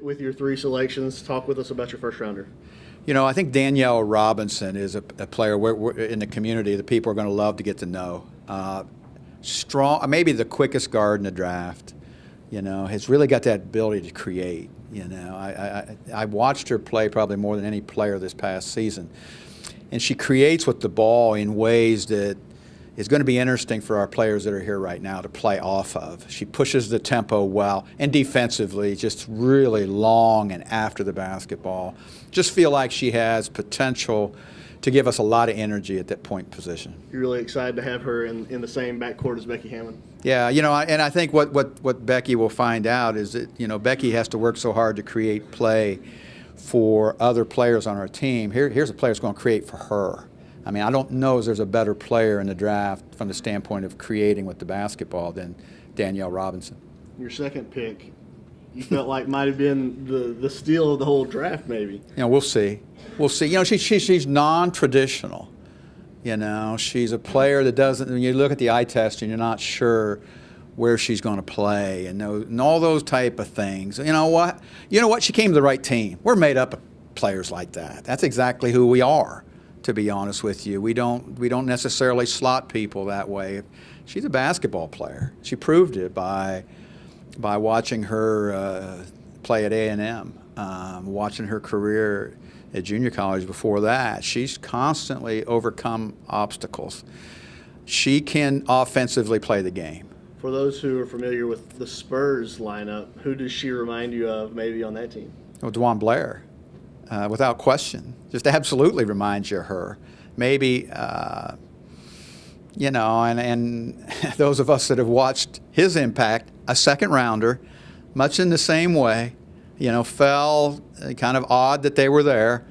With your three selections, talk with us about your first rounder. You know, I think Danielle Robinson is a player we're in the community that people are going to love to get to know. Strong, maybe the quickest guard in the draft. You know, has really got that ability to create. You know, I watched her play probably more than any player this past season, and she creates with the ball in ways that is going to be interesting for our players that are here right now to play off of. She pushes the tempo well, and defensively, just really long and after the basketball. Just feel like she has potential to give us a lot of energy at that point position. You're really excited to have her in the same backcourt as Becky Hammond? Yeah, you know, and I think what Becky will find out is that, you know, Becky has to work so hard to create play for other players on our team. Here's a player that's going to create for her. I mean, I don't know if there's a better player in the draft from the standpoint of creating with the basketball than Danielle Robinson. Your second pick, you felt like might have been the steal of the whole draft, maybe. You know, we'll see. We'll see. You know, she's non-traditional. You know, she's a player that doesn't. When you look at the eye test and you're not sure where she's going to play and all those type of things. You know what? You know what? She came to the right team. We're made up of players like that. That's exactly who we are. To be honest with you, we don't necessarily slot people that way. She's a basketball player. She proved it by watching her play at A&M, watching her career at junior college before that. She's constantly overcome obstacles. She can offensively play the game. For those who are familiar with the Spurs lineup, who does she remind you of maybe on that team? Oh, DeJuan Blair. Without question, just absolutely reminds you of her. Maybe, you know, and those of us that have watched his impact, a second rounder, much in the same way, you know, fell kind of odd that they were there.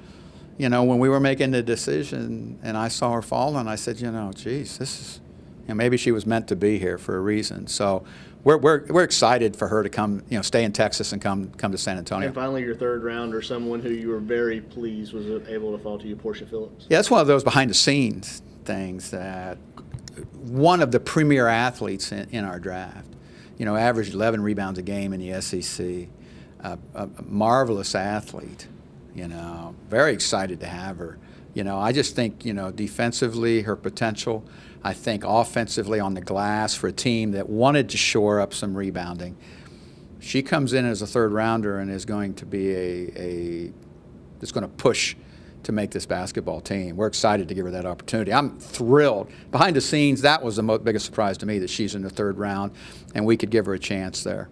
You know, when we were making the decision and I saw her fall, and I said, you know, geez, this is, you know, maybe she was meant to be here for a reason. So we're excited for her to come, you know, stay in Texas and come to San Antonio. And finally, your third rounder, someone who you were very pleased was able to fall to you, Portia Phillips. Yeah, that's one of those behind-the-scenes things that one of the premier athletes in our draft, you know, averaged 11 rebounds a game in the SEC, a marvelous athlete, you know, very excited to have her. You know, I just think, you know, defensively, her potential. I think offensively on the glass for a team that wanted to shore up some rebounding. She comes in as a third rounder and is going to be that's going to push to make this basketball team. We're excited to give her that opportunity. I'm thrilled. Behind the scenes, that was the biggest surprise to me, that she's in the third round and we could give her a chance there.